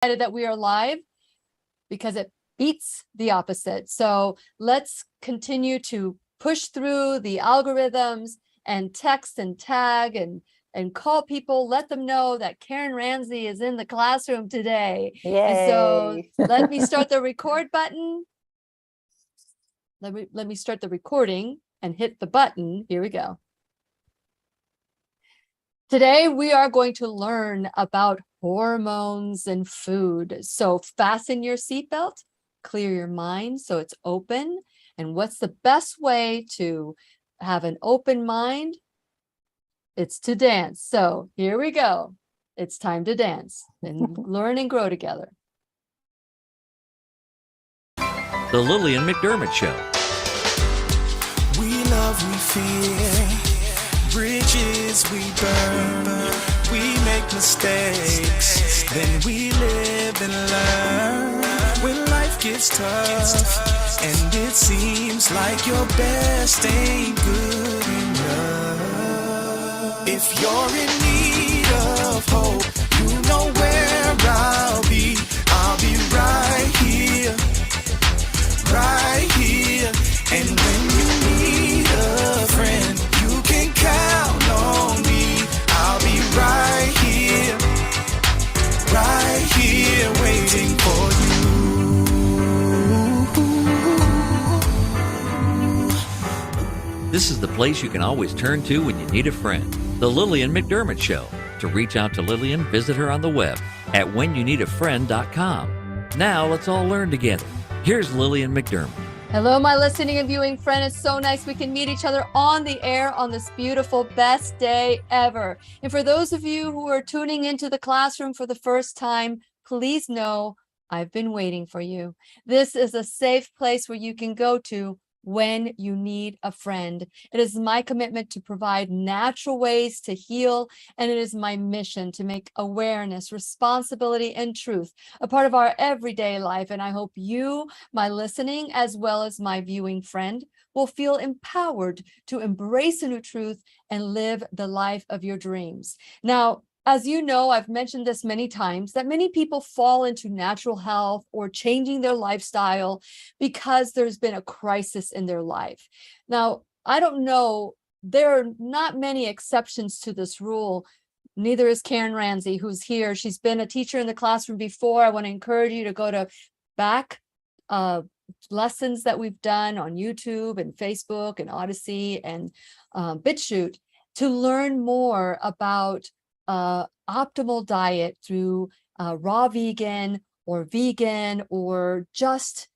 that we are live because it beats the opposite. So let's continue to push through the algorithms and text and tag and call people, let them know that Karen Ranzi is in the classroom today. Yay. And so let me start the record button. Let me start the recording and hit the button. Here we go. Today, we are going to learn about hormones and food. So fasten your seatbelt, clear your mind so it's open. And what's the best way to have an open mind? It's to dance. So here we go. It's time to dance and learn and grow together. The Lillian McDermott Show. We love, we fear, bridges we burn, we make mistakes, then we live and learn. When life gets tough, and it seems like your best ain't good enough. If you're in need of hope, you know where I'll be right here, right here. And when you need a friend, you can count on me. I'll be right here, waiting for you. This is the place you can always turn to when you need a friend. The Lillian McDermott Show. To reach out to Lillian, visit her on the web at whenyouneedafriend.com. Now let's all learn together. Here's Lillian McDermott. Hello, my listening and viewing friend. It's so nice we can meet each other on the air on this beautiful, best day ever. And for those of you who are tuning into the classroom for the first time, please know I've been waiting for you. This is a safe place where you can go to when you need a friend. It is my commitment to provide natural ways to heal, and it is my mission to make awareness, responsibility, and truth a part of our everyday life. And I hope you, my listening, as well as my viewing friend, will feel empowered to embrace a new truth and live the life of your dreams. Now, as you know, I've mentioned this many times, that many people fall into natural health or changing their lifestyle because there's been a crisis in their life. Now, I don't know, there are not many exceptions to this rule. Neither is Karen Ranzi, who's here. She's been a teacher in the classroom before. I want to encourage you to go to back lessons that we've done on YouTube and Facebook and Odyssey and BitChute to learn more about optimal diet through raw vegan, or just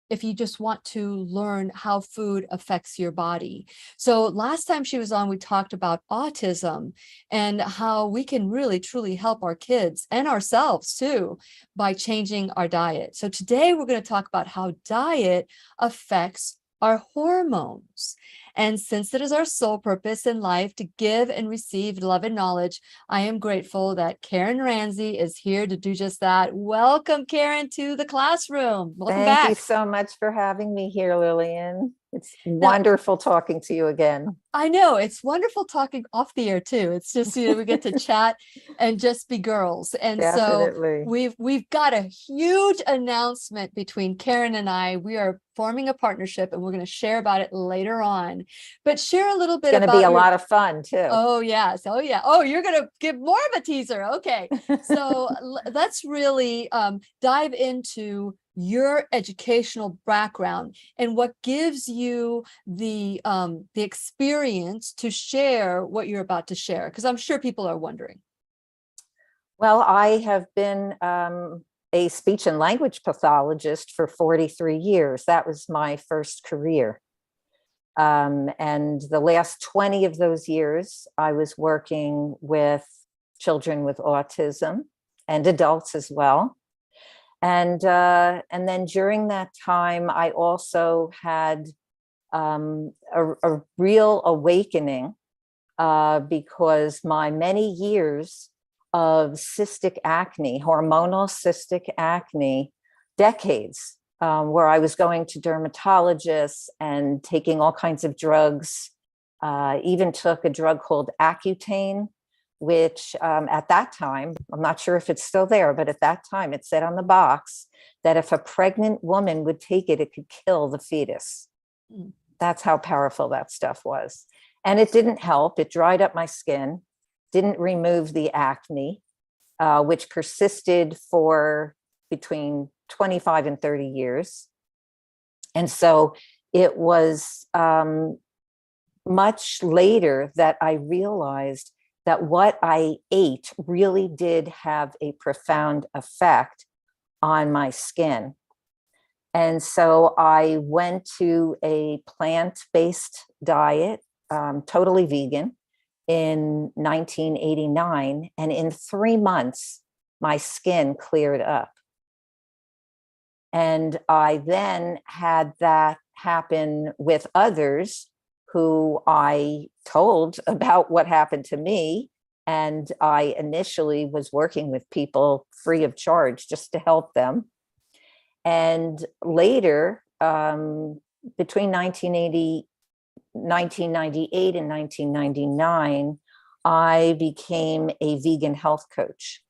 if you just want to learn how food affects your body. So last time she was on, we talked about autism and how we can really truly help our kids and ourselves too by changing our diet. So today we're going to talk about how diet affects our hormones. And since it is our sole purpose in life to give and receive love and knowledge, I am grateful that Karen Ranzi is here to do just that. Welcome, Karen, to the classroom. Welcome back. Thank you so much for having me here, Lillian. It's wonderful talking to you again. I know, it's wonderful talking off the air too. It's just, we get to chat and just be girls. And Definitely. So we've got a huge announcement between Karen and I. We are forming a partnership and we're going to share about it later on. But share a little bit about— It's going to be a lot of fun too. Oh, yes. Oh, yeah. Oh, you're going to give more of a teaser. Okay. So let's really dive into your educational background and what gives you the experience to share what you're about to share, because I'm sure people are wondering. Well, I have been a speech and language pathologist for 43 years. That was my first career. And the last 20 of those years, I was working with children with autism and adults as well. And then during that time, I also had a real awakening because my many years of cystic acne, hormonal cystic acne, decades, where I was going to dermatologists and taking all kinds of drugs, even took a drug called Accutane, which at that time, I'm not sure if it's still there, but at that time it said on the box that if a pregnant woman would take it, it could kill the fetus. Mm. That's how powerful that stuff was. And it didn't help. It dried up my skin, didn't remove the acne, which persisted for between 25 and 30 years. And so it was much later that I realized that what I ate really did have a profound effect on my skin. And so I went to a plant-based diet, totally vegan, in 1989. And in 3 months, my skin cleared up. And I then had that happen with others who I told about what happened to me. And I initially was working with people free of charge just to help them. And later, between 1998 and 1999, I became a vegan health coach.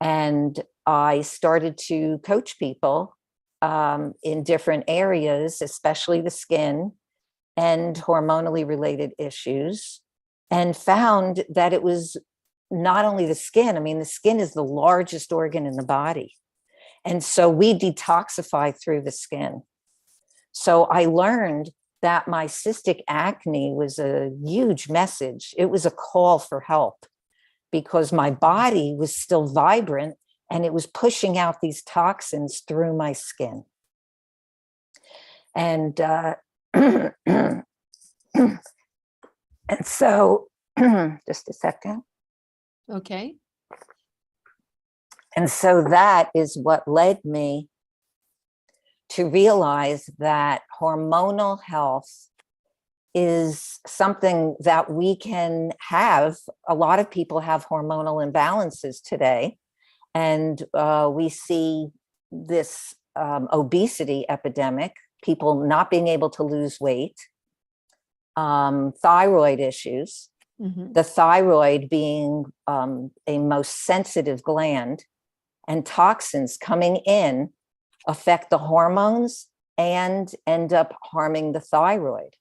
And I started to coach people in different areas, especially the skin and hormonally related issues, and found that it was not only the skin. I mean, the skin is the largest organ in the body. And so we detoxify through the skin. So I learned that my cystic acne was a huge message. It was a call for help because my body was still vibrant and it was pushing out these toxins through my skin. And and so, just a second. Okay. And so that is what led me to realize that hormonal health is something that we can have. A lot of people have hormonal imbalances today. And we see this obesity epidemic, people not being able to lose weight, thyroid issues, the thyroid being a most sensitive gland, and toxins coming in affect the hormones and end up harming the thyroid.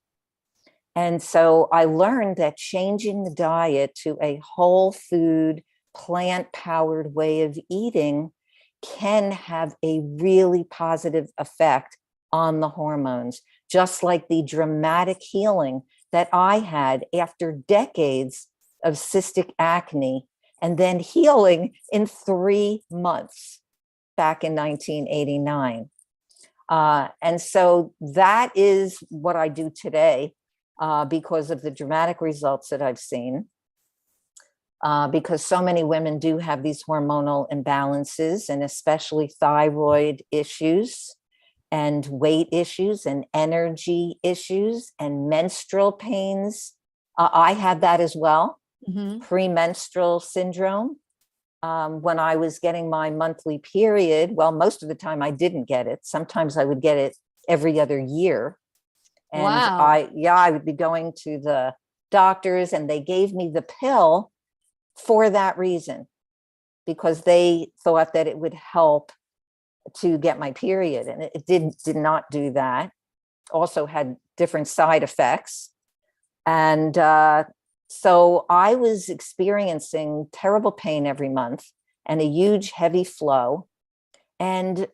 And so I learned that changing the diet to a whole food, plant-powered way of eating can have a really positive effect on the hormones, just like the dramatic healing that I had after decades of cystic acne and then healing in 3 months back in 1989. And so that is what I do today because of the dramatic results that I've seen. Because so many women do have these hormonal imbalances, and especially thyroid issues and weight issues and energy issues and menstrual pains. I had that as well, premenstrual syndrome. When I was getting my monthly period, well, most of the time I didn't get it. Sometimes I would get it every other year. And Wow. I would be going to the doctors and they gave me the pill for that reason, because they thought that it would help to get my period, and it did not do that. Also had different side effects. And so I was experiencing terrible pain every month and a huge heavy flow. And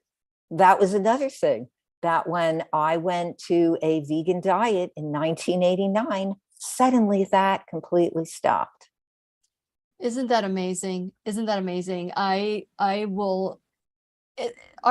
that was another thing, that when I went to a vegan diet in 1989, suddenly that completely stopped. Isn't that amazing? Isn't that amazing? Our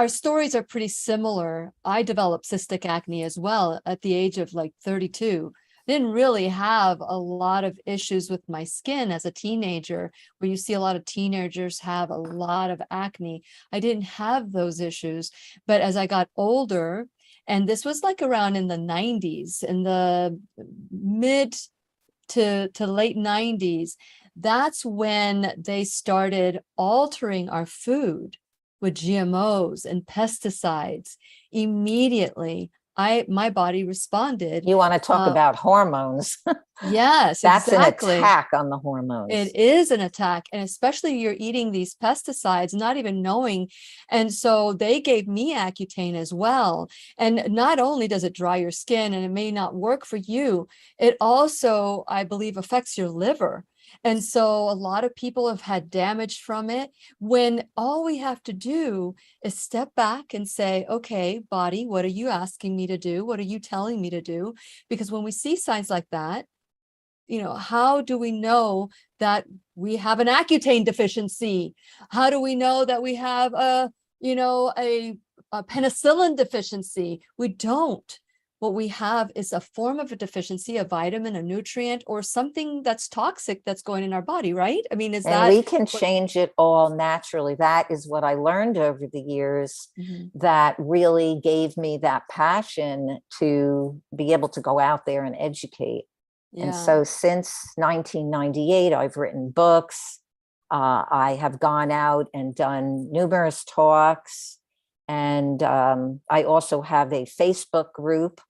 stories are pretty similar. I developed cystic acne as well at the age of like 32. Didn't really have a lot of issues with my skin as a teenager, where you see a lot of teenagers have a lot of acne. I didn't have those issues, but as I got older, and this was like around in the 90s, in the mid to late 90s, that's when they started altering our food with GMOs and pesticides. Immediately, my body responded. You want to talk about hormones. Yes, That's exactly. an attack on the hormones. It is an attack. And especially you're eating these pesticides, not even knowing. And so they gave me Accutane as well. And not only does it dry your skin and it may not work for you, it also, I believe, affects your liver. And so a lot of people have had damage from it, when all we have to do is step back and say, okay, body, what are you asking me to do? What are you telling me to do? Because when we see signs like that, how do we know that we have an Accutane deficiency? How do we know that we have a penicillin deficiency? We don't. What we have is a form of a deficiency, a vitamin, a nutrient, or something that's toxic that's going in our body, right? I mean, and we can change it all naturally. That is what I learned over the years, that really gave me that passion to be able to go out there and educate. Yeah. And so since 1998, I've written books. I have gone out and done numerous talks. And I also have a Facebook group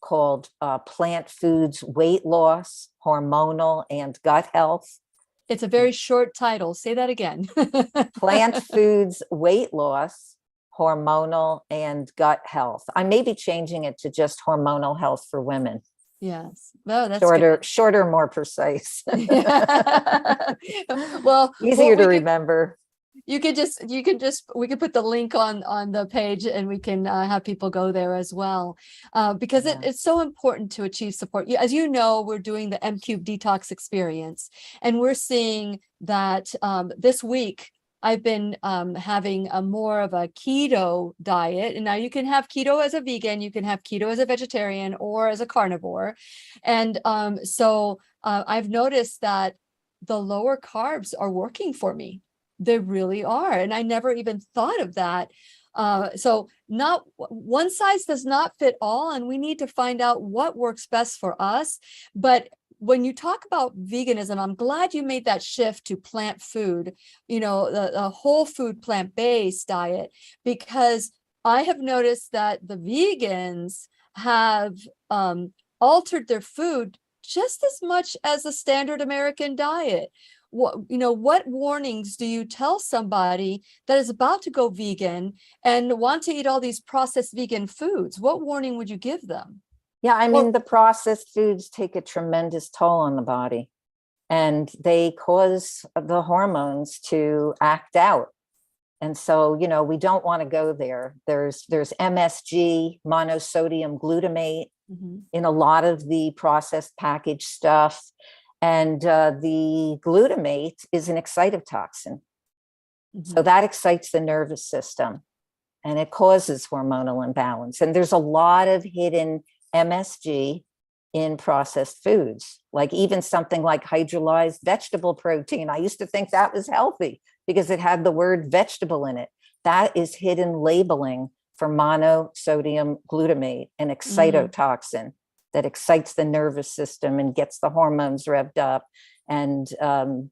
called Plant Foods Weight Loss, Hormonal and Gut Health. It's a very short title. Say that again. Plant Foods Weight Loss, Hormonal and Gut Health. I may be changing it to just Hormonal Health for Women. Yes. Oh, that's shorter, more precise. Well, easier to remember. We could put the link on the page, and we can have people go there as well, because it's so important to achieve support. As you know, we're doing the M-Cube Detox Experience, and we're seeing that this week I've been having a more of a keto diet. And now you can have keto as a vegan, you can have keto as a vegetarian or as a carnivore. And so I've noticed that the lower carbs are working for me. They really are. And I never even thought of that. So not one size does not fit all, and we need to find out what works best for us. But when you talk about veganism, I'm glad you made that shift to plant food, the whole food, plant-based diet, because I have noticed that the vegans have altered their food just as much as the standard American diet. What warnings do you tell somebody that is about to go vegan and want to eat all these processed vegan foods? What warning would you give them? Yeah, I mean, the processed foods take a tremendous toll on the body, and they cause the hormones to act out. And so, we don't want to go there. There's MSG, monosodium glutamate, in a lot of the processed packaged stuff. And the glutamate is an excitotoxin. So that excites the nervous system, and it causes hormonal imbalance. And there's a lot of hidden MSG in processed foods, like even something like hydrolyzed vegetable protein. I used to think that was healthy because it had the word vegetable in it. That is hidden labeling for monosodium glutamate, an excitotoxin that excites the nervous system and gets the hormones revved up, and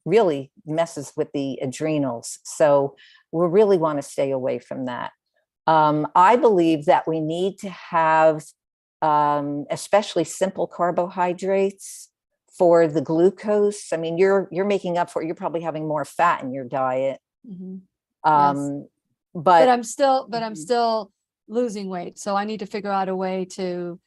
really messes with the adrenals. So we really want to stay away from that. I believe that we need to have especially simple carbohydrates for the glucose. I mean, you're making up for it. You're probably having more fat in your diet. Yes. But I'm still losing weight. So I need to figure out a way to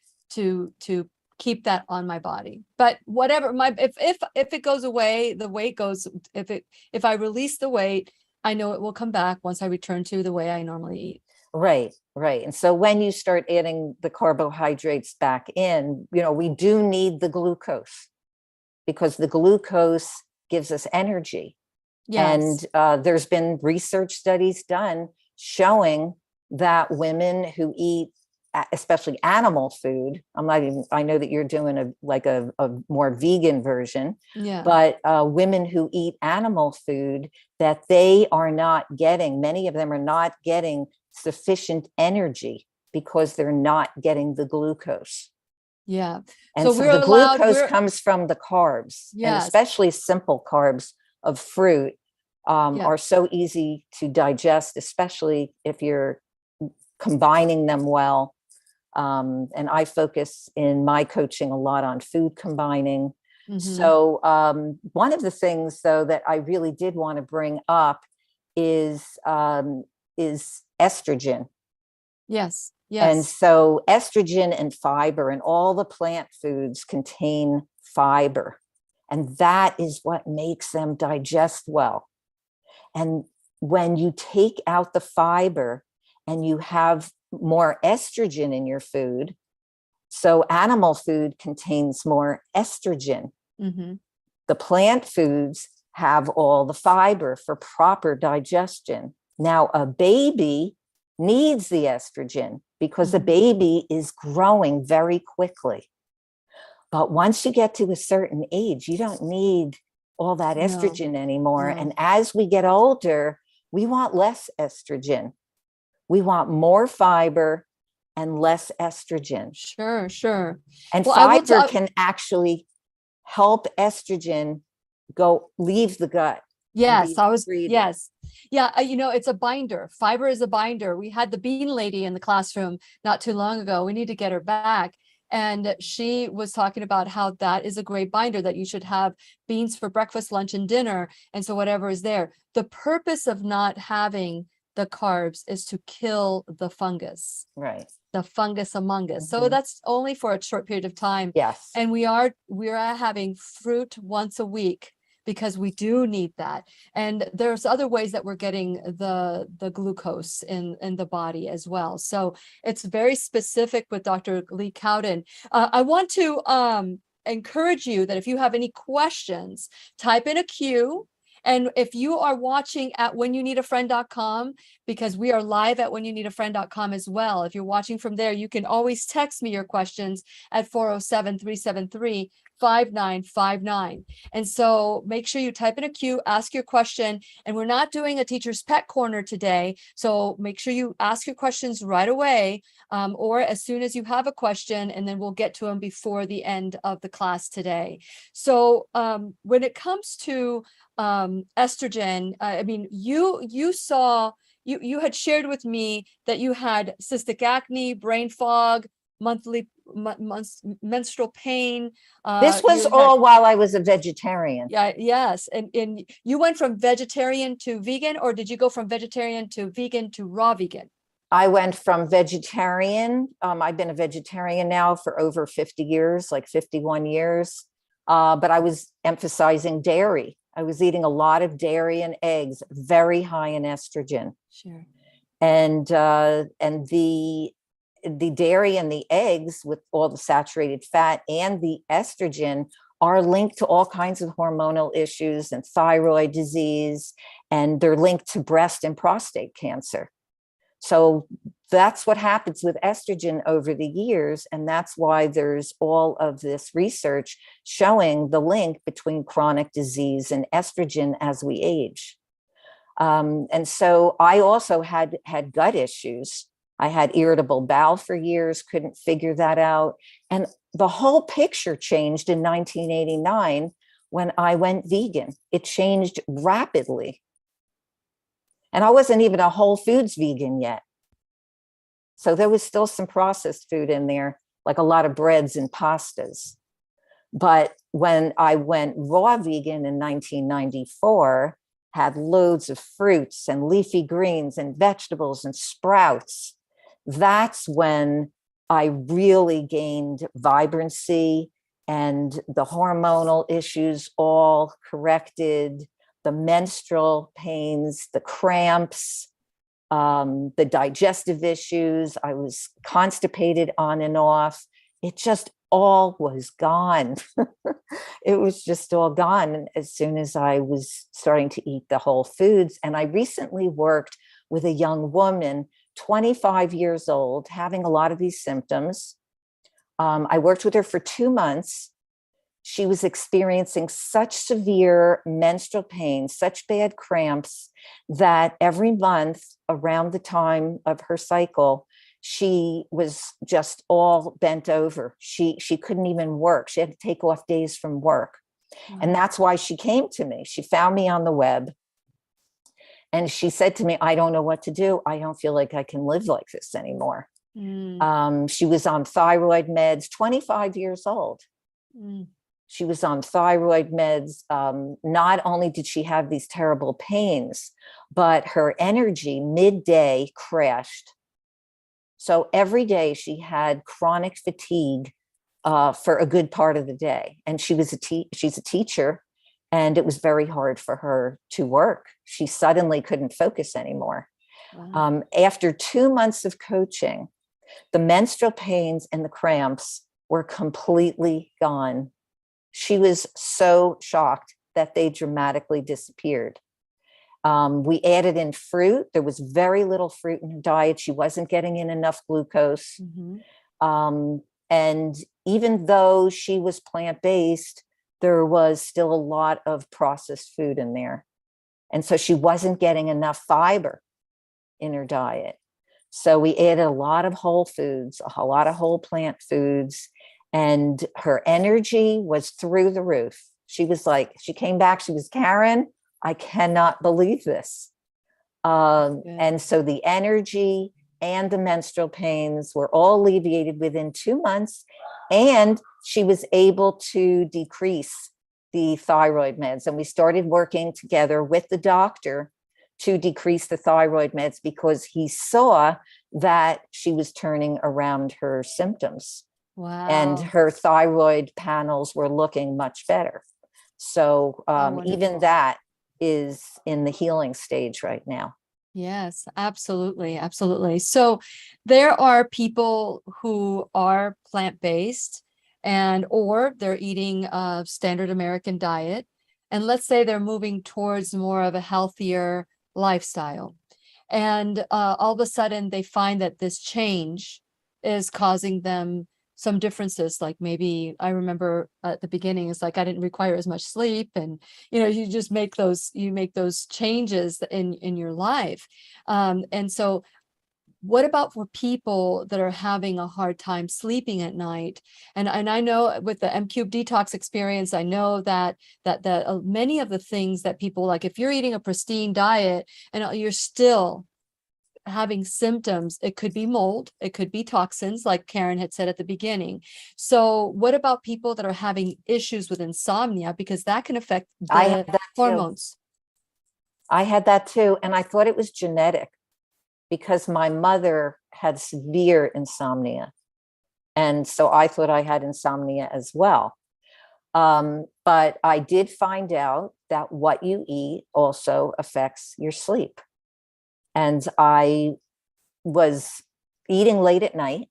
keep that on my body. But whatever, if it goes away, the weight goes. If I release the weight, I know it will come back once I return to the way I normally eat. Right. And so when you start adding the carbohydrates back in, we do need the glucose, because the glucose gives us energy. Yes. And there's been research studies done showing that women who eat, especially animal food, I know that you're doing a more vegan version, but women who eat animal food, that many of them are not getting sufficient energy because they're not getting the glucose. Yeah. And so the glucose comes from the carbs, and especially simple carbs of fruit are so easy to digest, especially if you're combining them well. And I focus in my coaching a lot on food combining. Mhm. So one of the things, though, that I really did want to bring up is estrogen. Yes. And Yes. so estrogen and fiber and all the plant foods contain fiber. And that is what makes them digest well. And when you take out the fiber and you have more estrogen in your food, so animal food contains more estrogen. Mm-hmm. The plant foods have all the fiber for proper digestion. Now, a baby needs the estrogen because the baby is growing very quickly. But once you get to a certain age, you don't need all that estrogen anymore. No. And as we get older, we want less estrogen. We want more fiber and less estrogen. Sure, sure. And Well, I will fiber can actually help estrogen leave the gut. Yes, breathing. yes. Yeah, it's a binder. Fiber is a binder. We had the bean lady in the classroom not too long ago. We need to get her back. And she was talking about how that is a great binder, that you should have beans for breakfast, lunch, and dinner. And so whatever is there. The purpose of not having the carbs is to kill the fungus. Right. The fungus among us. So that's only for a short period of time. Yes. And we are having fruit once a week, because we do need that. And there's other ways that we're getting the glucose in the body as well. So it's very specific with Dr. Lee Cowden. I want to encourage you that if you have any questions, type in a Q. And if you are watching at whenyounneedafriend.com, because we are live at whenyounneedafriend.com as well. If you're watching from there, you can always text me your questions at 407-373-5959. And so make sure you type in a Q, ask your question. And we're not doing a teacher's pet corner today. So make sure you ask your questions right away, or as soon as you have a question, and then we'll get to them before the end of the class today. So when it comes to estrogen, I mean, you had shared with me that you had cystic acne, brain fog, menstrual pain. This was all while I was a vegetarian. Yeah, yes. And you went from vegetarian to vegan, or did you go from vegetarian to vegan to raw vegan? I went from vegetarian. I've been a vegetarian now for over 50 years, like 51 years. But I was emphasizing dairy. I was eating a lot of dairy and eggs, very high in estrogen. Sure. And the dairy and the eggs with all the saturated fat and the estrogen are linked to all kinds of hormonal issues and thyroid disease, and they're linked to breast and prostate cancer. So that's what happens with estrogen over the years. And that's why there's all of this research showing the link between chronic disease and estrogen as we age. And so I also had gut issues. I had irritable bowel for years, couldn't figure that out. And the whole picture changed in 1989 when I went vegan. It changed rapidly. And I wasn't even a whole foods vegan yet. So there was still some processed food in there, like a lot of breads and pastas. But when I went raw vegan in 1994, had loads of fruits and leafy greens and vegetables and sprouts, that's when I really gained vibrancy and the hormonal issues all corrected, the menstrual pains, the cramps, the digestive issues. I was constipated on and off. It just all was gone. It was just all gone as soon as I was starting to eat the whole foods. And I recently worked with a young woman, 25 years old, having a lot of these symptoms. I worked with her for 2 months. She was experiencing such severe menstrual pain, such bad cramps, that every month around the time of her cycle, she was just all bent over. She couldn't even work. She had to take off days from work. And that's why she came to me. She found me on the web. And she said to me, I don't know what to do. I don't feel like I can live like this anymore. She was on thyroid meds, 25 years old. She was on thyroid meds. Not only did she have these terrible pains, but her energy midday crashed. So every day she had chronic fatigue for a good part of the day. And she's a teacher, and it was very hard for her to work. She suddenly couldn't focus anymore. Wow. After 2 months of coaching, the menstrual pains and the cramps were completely gone. She was so shocked that they dramatically disappeared. We added in fruit. There was very little fruit in her diet. She wasn't getting in enough glucose. And even though she was plant-based, there was still a lot of processed food in there. And so she wasn't getting enough fiber in her diet. So we added a lot of whole foods, a lot of whole plant foods, and her energy was through the roof. She was like, she came back, she was, Karen, I cannot believe this. And so the energy and the menstrual pains were all alleviated within 2 months. And she was able to decrease the thyroid meds. And we started working together with the doctor to decrease the thyroid meds because he saw that she was turning around her symptoms. Wow. And her thyroid panels were looking much better. So even that is in the healing stage right now. Yes, absolutely. Absolutely. So there are people who are plant-based or they're eating a standard American diet. And let's say they're moving towards more of a healthier lifestyle. And all of a sudden they find that this change is causing them some differences. Like maybe I remember at the beginning, it's like I didn't require as much sleep, and you just make those changes in your life. And so what about for people that are having a hard time sleeping at night? And I know with the M-Cube detox experience, I know that many of the things that people, like if you're eating a pristine diet and you're still having symptoms, it could be mold, it could be toxins, like Karen had said at the beginning. So what about people that are having issues with insomnia? Because that can affect the hormones. I had that too. And I thought it was genetic because my mother had severe insomnia. And so I thought I had insomnia as well. But I did find out that what you eat also affects your sleep. And I was eating late at night.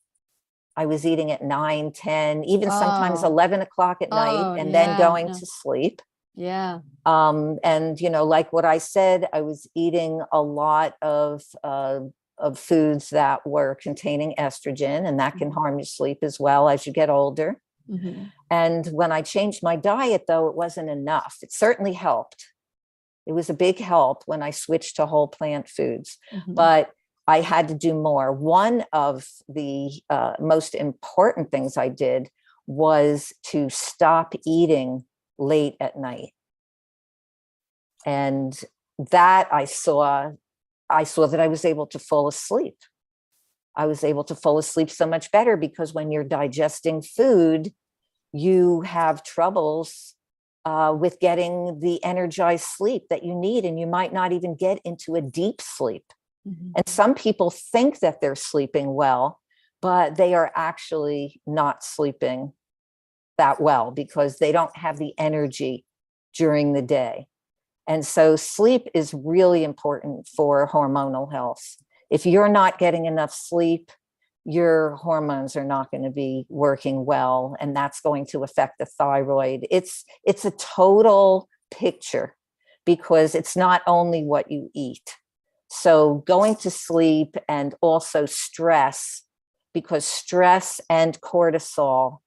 I was eating at 9, 10, even sometimes 11 o'clock at night, and then going to sleep. Yeah. And, like what I said, I was eating a lot of foods that were containing estrogen, and that can harm your sleep as well as you get older. And when I changed my diet, though, it wasn't enough. It certainly helped. It was a big help when I switched to whole plant foods, but I had to do more. One of the most important things I did was to stop eating late at night. And that I saw that I was able to fall asleep. I was able to fall asleep so much better because when you're digesting food, you have troubles with getting the energized sleep that you need, and you might not even get into a deep sleep. And some people think that they're sleeping well, but they are actually not sleeping that well because they don't have the energy during the day. And so sleep is really important for hormonal health. If you're not getting enough sleep, your hormones are not going to be working well, and that's going to affect the thyroid. It's a total picture because it's not only what you eat. So going to sleep, and also stress, because stress and cortisol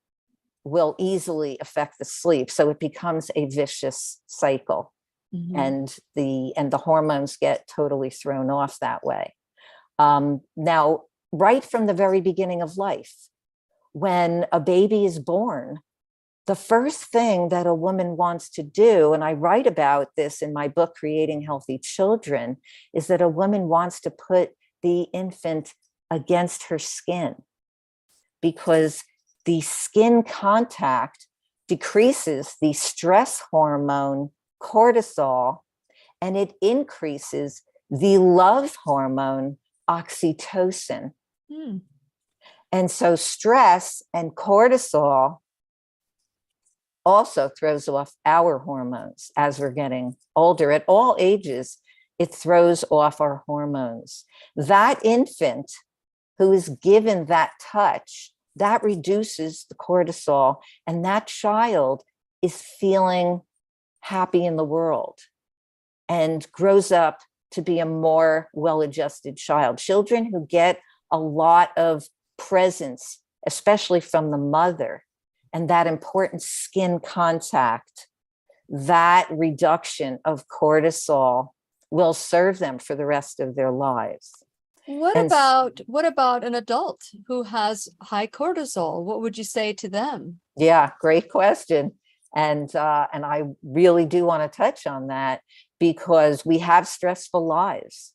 will easily affect the sleep. So it becomes a vicious cycle, and the hormones get totally thrown off that way. Now, right from the very beginning of life, when a baby is born, the first thing that a woman wants to do, and I write about this in my book, Creating Healthy Children, is that a woman wants to put the infant against her skin, because the skin contact decreases the stress hormone cortisol, and it increases the love hormone oxytocin. And so stress and cortisol also throws off our hormones as we're getting older. At all ages, it throws off our hormones. That infant who is given that touch, that reduces the cortisol, and that child is feeling happy in the world and grows up to be a more well-adjusted child. Children who get a lot of presence, especially from the mother, and that important skin contact, that reduction of cortisol will serve them for the rest of their lives. What about an adult who has high cortisol? What would you say to them? Yeah, great question. And I really do want to touch on that, because we have stressful lives,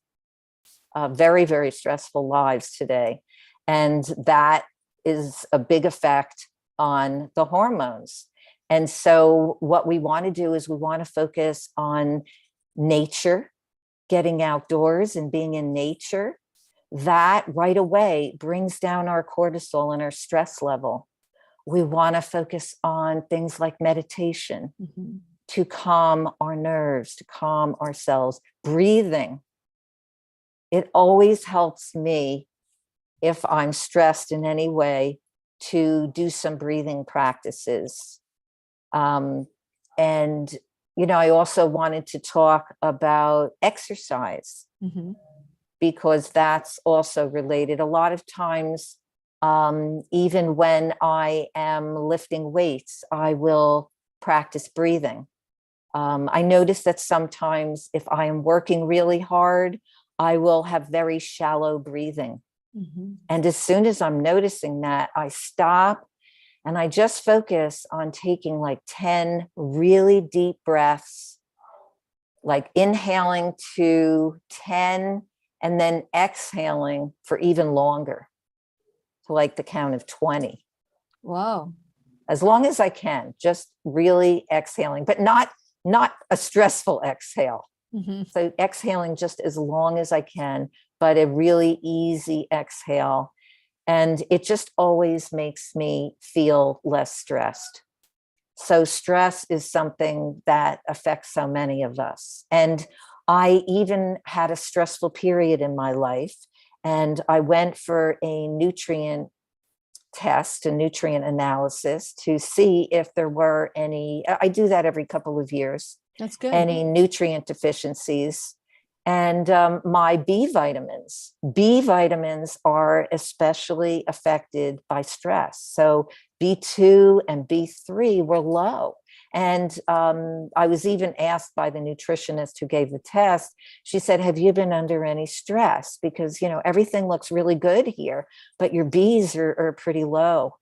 very, very stressful lives today. And that is a big effect on the hormones. And so what we want to do is we want to focus on nature, getting outdoors and being in nature. That right away brings down our cortisol and our stress level. We want to focus on things like meditation to calm our nerves, to calm ourselves. Breathing. It always helps me, if I'm stressed in any way, to do some breathing practices. And, I also wanted to talk about exercise, because that's also related. A lot of times, even when I am lifting weights, I will practice breathing. I notice that sometimes if I am working really hard, I will have very shallow breathing. And as soon as I'm noticing that, I stop and I just focus on taking like 10 really deep breaths, like inhaling to 10 and then exhaling for even longer, to like the count of 20. Wow. As long as I can, just really exhaling, but not a stressful exhale. So exhaling just as long as I can, but a really easy exhale. And it just always makes me feel less stressed. So stress is something that affects so many of us. And I even had a stressful period in my life, and I went for a nutrient test, a nutrient analysis, to see if there were any, I do that every couple of years. That's good. Any nutrient deficiencies. And my B vitamins are especially affected by stress. So B2 and B3 were low. And I was even asked by the nutritionist who gave the test, she said, have you been under any stress? Because, everything looks really good here, but your Bs are pretty low.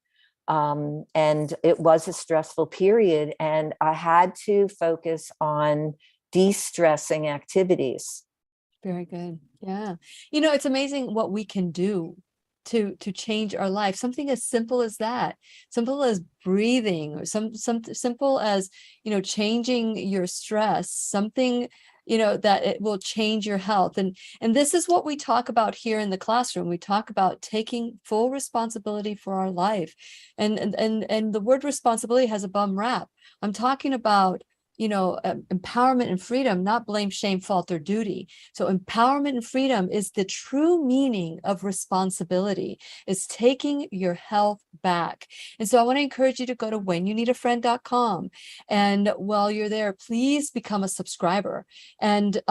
And it was a stressful period, and I had to focus on de-stressing activities. Very good. Yeah. It's amazing what we can do to change our life. Something as simple as that, simple as breathing, or some simple as, changing your stress, something, that it will change your health. And this is what we talk about here in the classroom. We talk about taking full responsibility for our life. And the word responsibility has a bum rap. I'm talking about, empowerment and freedom, not blame, shame, fault, or duty. So empowerment and freedom is the true meaning of responsibility, is taking your health back. And so I want to encourage you to go to whenyouneedafriend.com. And while you're there, please become a subscriber, and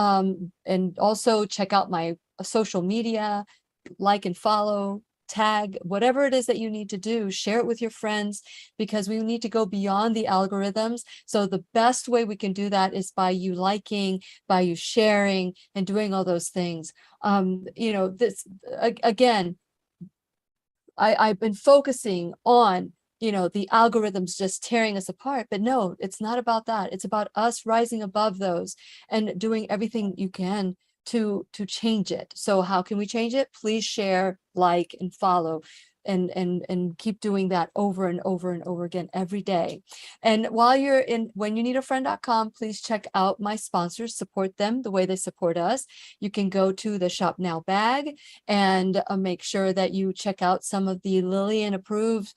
also check out my social media, like and follow, tag, whatever it is that you need to do, share it with your friends, because we need to go beyond the algorithms. So the best way we can do that is by you liking, by you sharing, and doing all those things. This again, I've been focusing on, the algorithms just tearing us apart, but no, it's not about that. It's about us rising above those and doing everything you can to change it. So how can we change it? Please share, like, and follow. And keep doing that over and over and over again every day. And while you're in whenyouneedafriend.com, please check out my sponsors, support them the way they support us. You can go to the Shop Now bag and make sure that you check out some of the Lillian approved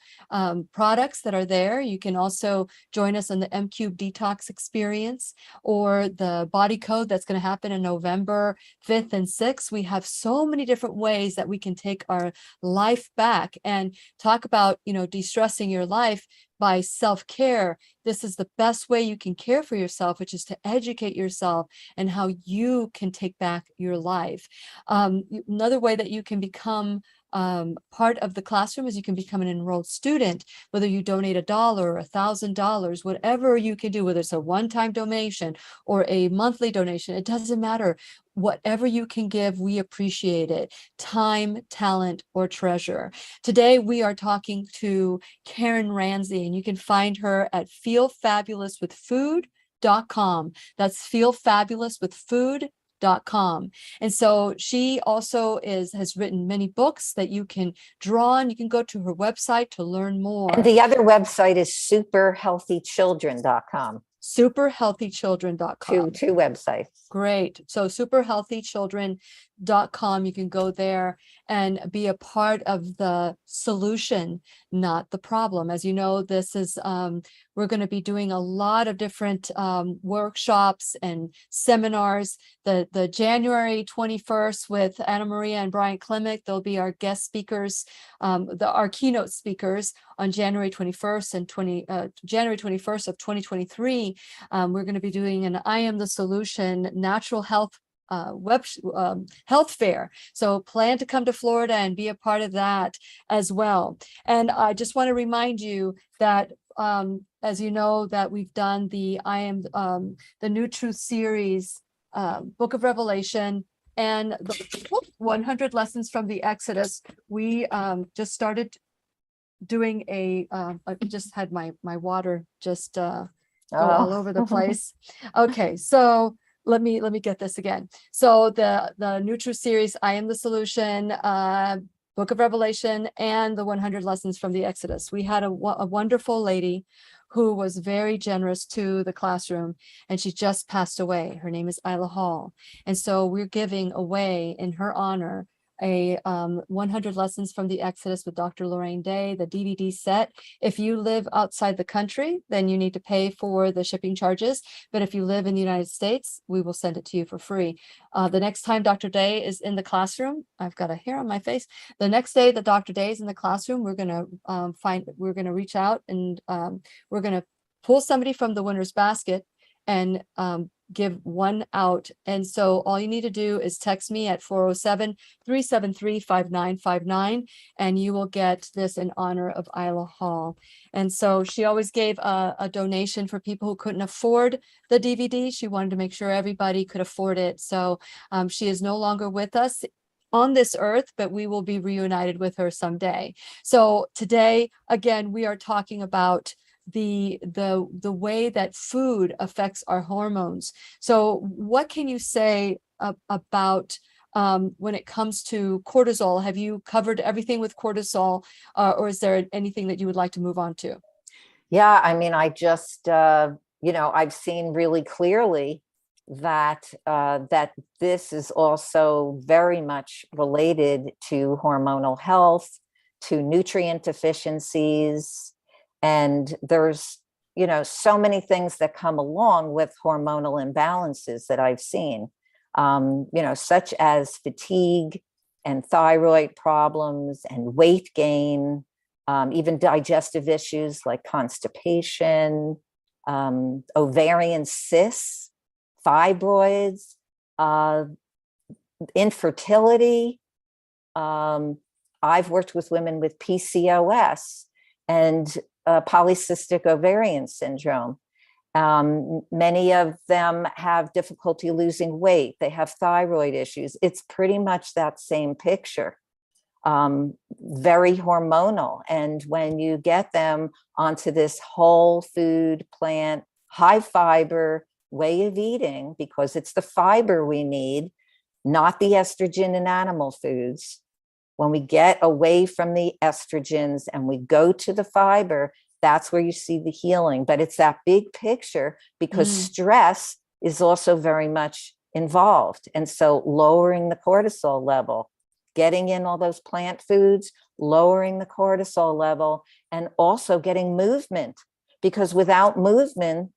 products that are there. You can also join us on the M Cube Detox experience or the body code that's going to happen in November 5th and 6th. We have so many different ways that we can take our life back and talk about, de-stressing your life by self-care. This is the best way you can care for yourself, which is to educate yourself and how you can take back your life. Another way that you can become part of the classroom is you can become an enrolled student, whether you donate $1 or $1,000, whatever you can do, whether it's a one-time donation or a monthly donation, it doesn't matter. Whatever you can give, we appreciate it. Time, talent, or treasure. Today, we are talking to Karen Ranzi, and you can find her at feelfabulouswithfood.com. That's feelfabulouswithfood.com. And so she also has written many books that you can draw on. You can go to her website to learn more. And the other website is superhealthychildren.com. Superhealthychildren.com. Two websites. Great. So superhealthychildren.com, you can go there and be a part of the solution, not the problem. As you know, this is, we're going to be doing a lot of different workshops and seminars. The January 21st with Anna Maria and Brian Klimek, they'll be our guest speakers, our keynote speakers on January 21st and January 21st of 2023. We're going to be doing an I Am the Solution natural health health fair. So plan to come to Florida and be a part of that as well. And I just want to remind you that as you know, that we've done the the New Truth series, Book of Revelation, and the 100 Lessons from the Exodus. We just started doing I just had my water just go all over the place. Okay, so let me get this again. So the New Truth series, I Am the Solution, Book of Revelation, and the 100 Lessons from the Exodus. We had a wonderful lady who was very generous to the classroom, and she just passed away. Her name is Isla Hall. And so we're giving away in her honor a 100 Lessons from the Exodus with Dr. Lorraine Day, the DVD set. If you live outside the country, then you need to pay for the shipping charges. But if you live in the United States, we will send it to you for free. The next time Dr. Day is in the classroom, I've got a hair on my face. The next day that Dr. Day is in the classroom, we're going to reach out and we're going to pull somebody from the winner's basket and give one out. And so all you need to do is text me at 407-373-5959, and you will get this in honor of Isla Hall. And so she always gave a donation for people who couldn't afford the DVD. She wanted to make sure everybody could afford it. So she is no longer with us on this earth, but we will be reunited with her someday. So today, again, we are talking about the way that food affects our hormones. So what can you say about when it comes to cortisol? Have you covered everything with cortisol, or is there anything that you would like to move on to? Yeah, I mean, I just, I've seen really clearly that that this is also very much related to hormonal health, to nutrient deficiencies. And there's, so many things that come along with hormonal imbalances that I've seen, such as fatigue and thyroid problems and weight gain, even digestive issues like constipation, ovarian cysts, fibroids, infertility. I've worked with women with PCOS and polycystic ovarian syndrome. Many of them have difficulty losing weight. They have thyroid issues. It's pretty much that same picture. Very hormonal. And when you get them onto this whole food, plant, high fiber way of eating, because it's the fiber we need not the estrogen in animal foods. When we get away from the estrogens and we go to the fiber, that's where you see the healing. But it's that big picture, because stress is also very much involved. And so lowering the cortisol level, getting in all those plant foods, lowering the cortisol level, and also getting movement, because without movement,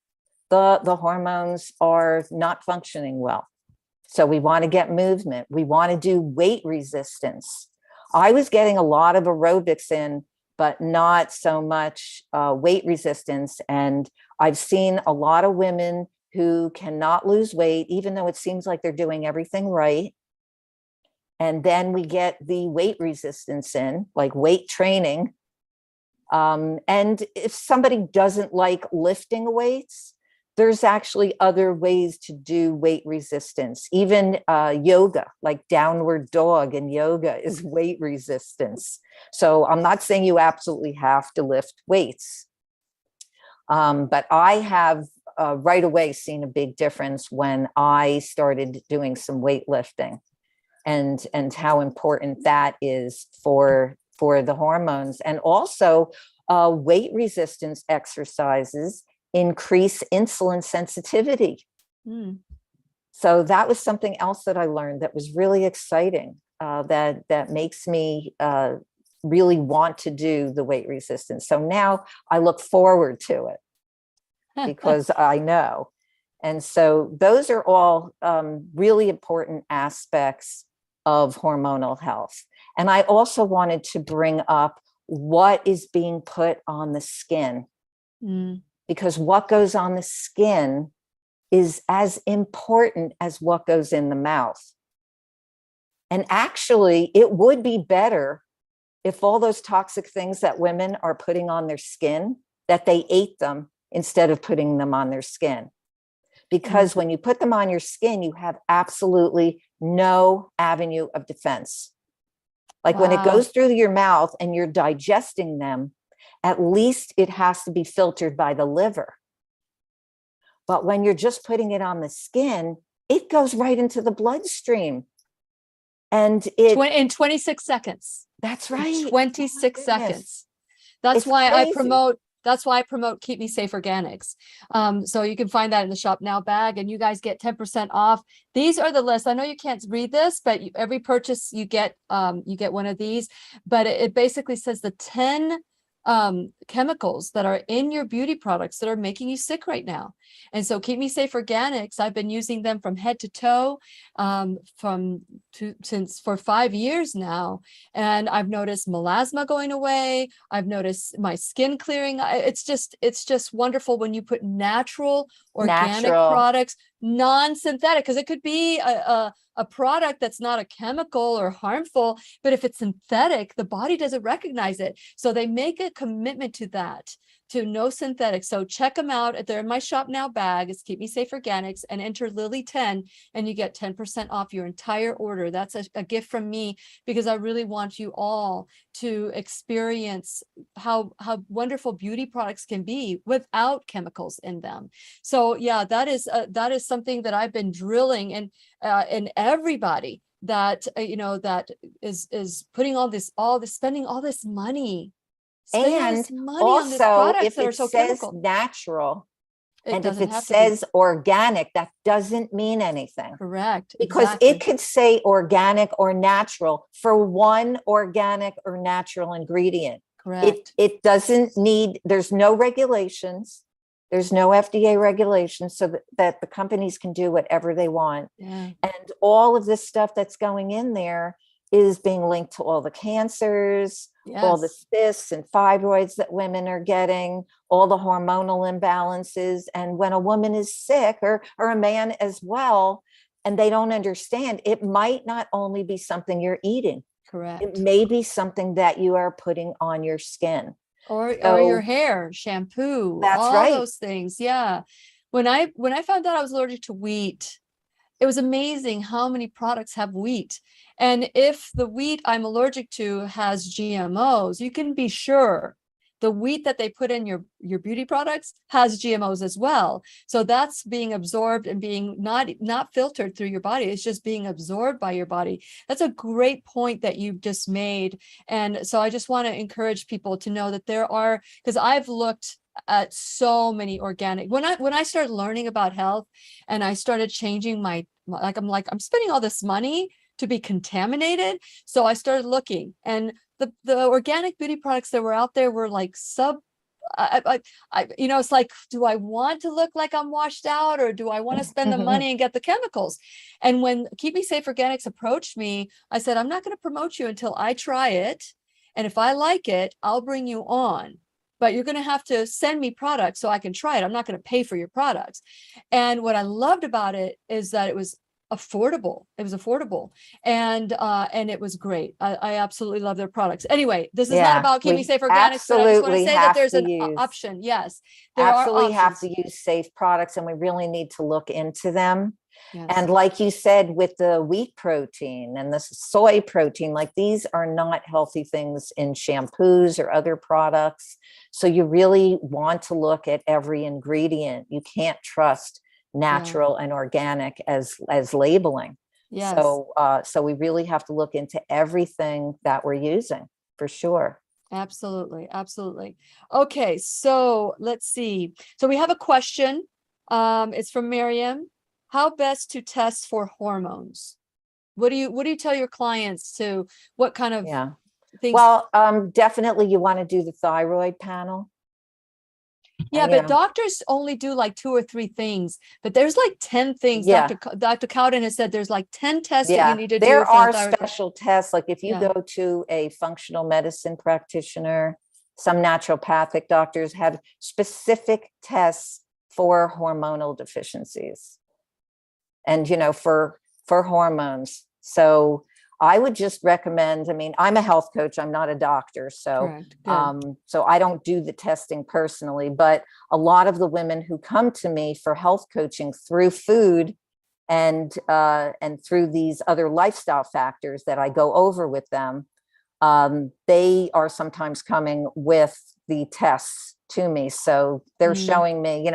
the hormones are not functioning well. So we want to get movement. We want to do weight resistance. I was getting a lot of aerobics in, but not so much weight resistance. And I've seen a lot of women who cannot lose weight, even though it seems like they're doing everything right. And then we get the weight resistance in, like weight training. And if somebody doesn't like lifting weights, there's actually other ways to do weight resistance. Even yoga, like downward dog in yoga, is weight resistance. So I'm not saying you absolutely have to lift weights. But I have right away seen a big difference when I started doing some weightlifting, and how important that is for the hormones. And also weight resistance exercises increase insulin sensitivity. So that was something else that I learned that was really exciting, that makes me really want to do the weight resistance. So now I look forward to it because I know. And so those are all really important aspects of hormonal health. And I also wanted to bring up what is being put on the skin. Because what goes on the skin is as important as what goes in the mouth. And actually, it would be better if all those toxic things that women are putting on their skin, that they ate them instead of putting them on their skin. Because when you put them on your skin, you have absolutely no avenue of defense. Like when it goes through your mouth and you're digesting them, at least it has to be filtered by the liver. But when you're just putting it on the skin, it goes right into the bloodstream. And in 26 seconds. That's right. 26 seconds. That's why I promote Keep Me Safe Organics. So you can find that in the Shop Now bag, and you guys get 10% off. These are the list. I know you can't read this, but every purchase you get one of these, but it basically says the 10 chemicals that are in your beauty products that are making you sick right now. And so Keep Me Safe Organics, I've been using them from head to toe for 5 years now. And I've noticed melasma going away. I've noticed my skin clearing. It's just wonderful when you put natural, organic products, non-synthetic, because it could be a product that's not a chemical or harmful, but if it's synthetic, the body doesn't recognize it. So they make a commitment to that, to no synthetic. So check them out. They're in my Shop Now bag. It's Keep Me Safe Organics, and enter Lily10 and you get 10% off your entire order. That's a gift from me, because I really want you all to experience how wonderful beauty products can be without chemicals in them. So yeah, that is something that I've been drilling in everybody that that is putting spending all this money. And also, if it says natural, and if it says organic, that doesn't mean anything. Correct. Because it could say organic or natural for one organic or natural ingredient. Correct. It doesn't need, there's no regulations. There's no FDA regulations, so that the companies can do whatever they want. Yeah. And all of this stuff that's going in there is being linked to all the cancers, all the cysts and fibroids that women are getting, all the hormonal imbalances. And when a woman is sick, or a man as well, and they don't understand, it might not only be something you're eating. Correct. It may be something that you are putting on your skin. Or your hair, shampoo, all those things. Yeah. When I found out I was allergic to wheat, it was amazing how many products have wheat. And if the wheat I'm allergic to has GMOs, you can be sure the wheat that they put in your beauty products has GMOs as well. So that's being absorbed and being not filtered through your body. It's just being absorbed by your body. That's a great point that you just made. And so I just want to encourage people to know that there are, because I've looked at so many organic, when I started learning about health and I started changing I'm spending all this money to be contaminated. So I started looking, and the organic beauty products that were out there were like it's like, do I want to look like I'm washed out, or do I want to spend the money and get the chemicals? And when Keep Me Safe Organics approached me, I said, I'm not going to promote you until I try it. And if I like it, I'll bring you on. But you're going to have to send me products so I can try it. I'm not going to pay for your products. And what I loved about it is that it was affordable. It was affordable, and it was great. I absolutely love their products. Anyway, this is not about Keep Me Safe Organics, but I just want to say that there's an option. Yes, there absolutely are have to use safe products, and we really need to look into them. Yes. And like you said, with the wheat protein and the soy protein, like these are not healthy things in shampoos or other products. So you really want to look at every ingredient. You can't trust natural and organic as labeling. Yes. So we really have to look into everything that we're using, for sure. Absolutely. Absolutely. Okay. So let's see. So we have a question. It's from Miriam. How best to test for hormones? What do you tell your clients to, what kind of things? Well, definitely you want to do the thyroid panel. Yeah, but doctors only do like 2 or 3 things, but there's like 10 things. Dr. Cowden has said there's like 10 tests that you need to do. There are special tests. Like if you go to a functional medicine practitioner, some naturopathic doctors have specific tests for hormonal deficiencies and, for hormones. So I would just recommend, I'm a health coach, I'm not a doctor. So, so I don't do the testing personally, but a lot of the women who come to me for health coaching through food and through these other lifestyle factors that I go over with them, they are sometimes coming with the tests to me. So they're showing me,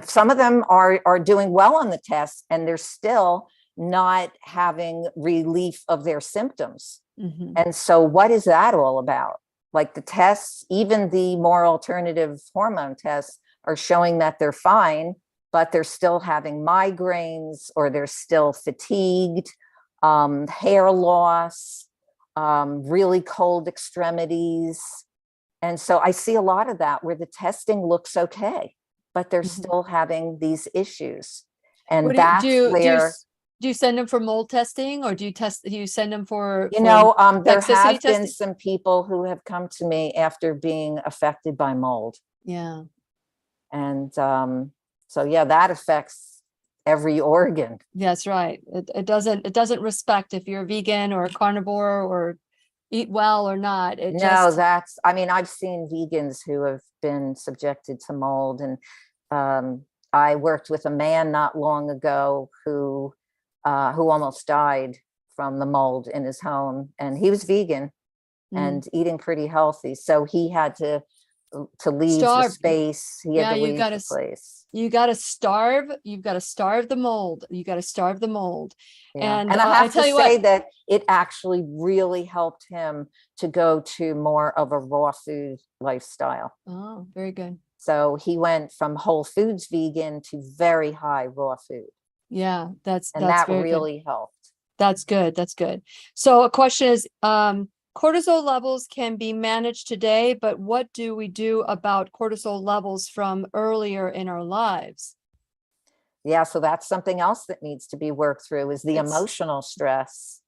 some of them are doing well on the tests, and they're still not having relief of their symptoms. And so what is that all about? Like the tests, even the more alternative hormone tests, are showing that they're fine, but they're still having migraines, or they're still fatigued, hair loss, really cold extremities. And so I see a lot of that where the testing looks okay, but they're still having these issues. And that's where... Do you send them for mold testing, or do you send them for, there have been some people who have come to me after being affected by mold. Yeah. And that affects every organ. That's right. It doesn't respect if you're a vegan or a carnivore or eat well or not. I've seen vegans who have been subjected to mold. And I worked with a man not long ago who almost died from the mold in his home, and he was vegan and eating pretty healthy. So he had to leave the space. He had to leave the place. You got to starve. You've got to starve the mold. You got to starve the mold. Yeah. And I have to say that it actually really helped him to go to more of a raw food lifestyle. Oh, very good. So he went from whole foods vegan to very high raw food. Yeah, that really helped. That's good. That's good. So a question is, cortisol levels can be managed today, but what do we do about cortisol levels from earlier in our lives? Yeah, so that's something else that needs to be worked through, is the emotional stress.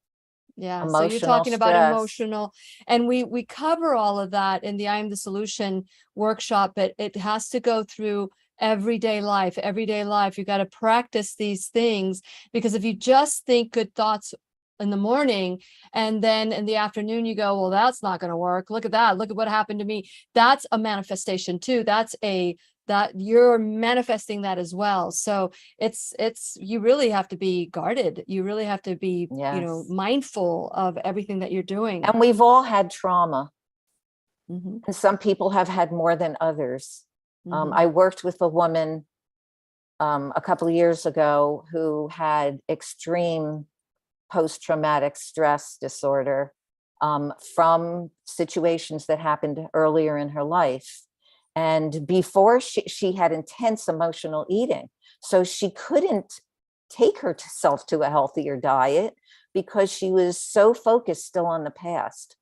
Yeah, so you're talking about emotional, and we cover all of that in the I Am the Solution workshop, but it has to go through everyday life. You got to practice these things, because if you just think good thoughts in the morning and then in the afternoon you go, well, that's not going to work. Look at that. Look at what happened to me. That's a manifestation too. That you're manifesting that as well. So it's you really have to be guarded. You really have to be, mindful of everything that you're doing. And we've all had trauma. Mhm. And some people have had more than others. Mhm. I worked with a woman a couple of years ago who had extreme post-traumatic stress disorder from situations that happened earlier in her life. And before she had intense emotional eating. So she couldn't take herself to a healthier diet because she was so focused still on the past.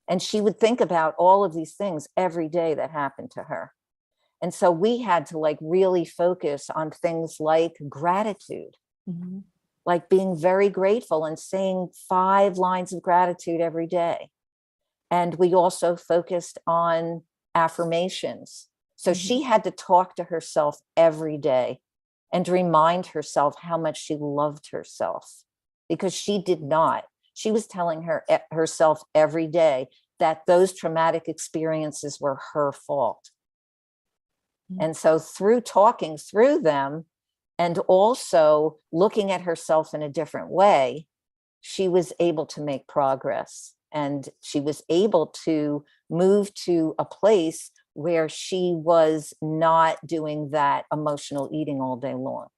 And she would think about all of these things every day that happened to her. And so we had to like really focus on things like gratitude, Mhm. like being very grateful and saying 5 lines of gratitude every day. And we also focused on affirmations. So she had to talk to herself every day and remind herself how much she loved herself, because she did not. She was telling herself every day that those traumatic experiences were her fault. And so through talking through them and also looking at herself in a different way, she was able to make progress, and she was able to move to a place where she was not doing that emotional eating all day long.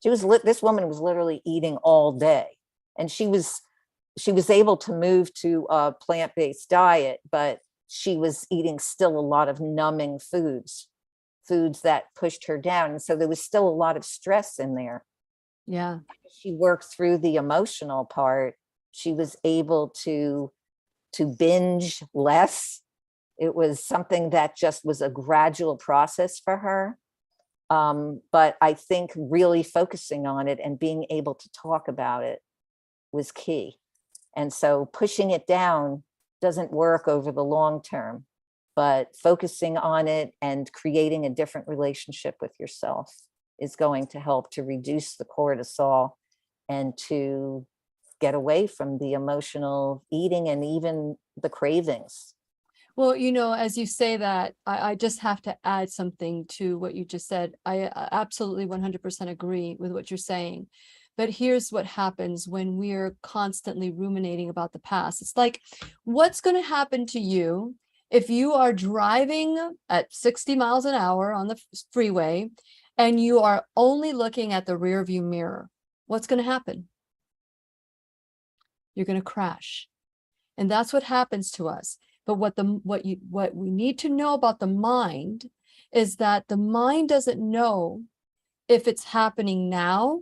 This woman was literally eating all day, and she was able to move to a plant-based diet, but she was eating still a lot of numbing foods that pushed her down. And so there was still a lot of stress in there. Yeah. She worked through the emotional part. She was able to binge less. It was something that just was a gradual process for her. But I think really focusing on it and being able to talk about it was key. And so pushing it down doesn't work over the long term, but focusing on it and creating a different relationship with yourself is going to help to reduce the cortisol and to get away from the emotional eating and even the cravings. Well, as you say that, I just have to add something to what you just said. I absolutely 100% agree with what you're saying. But here's what happens when we're constantly ruminating about the past. It's like, what's going to happen to you if you are driving at 60 miles an hour on the freeway and you are only looking at the rear view mirror? What's going to happen? You're going to crash. And that's what happens to us. But what we need to know about the mind is that the mind doesn't know if it's happening now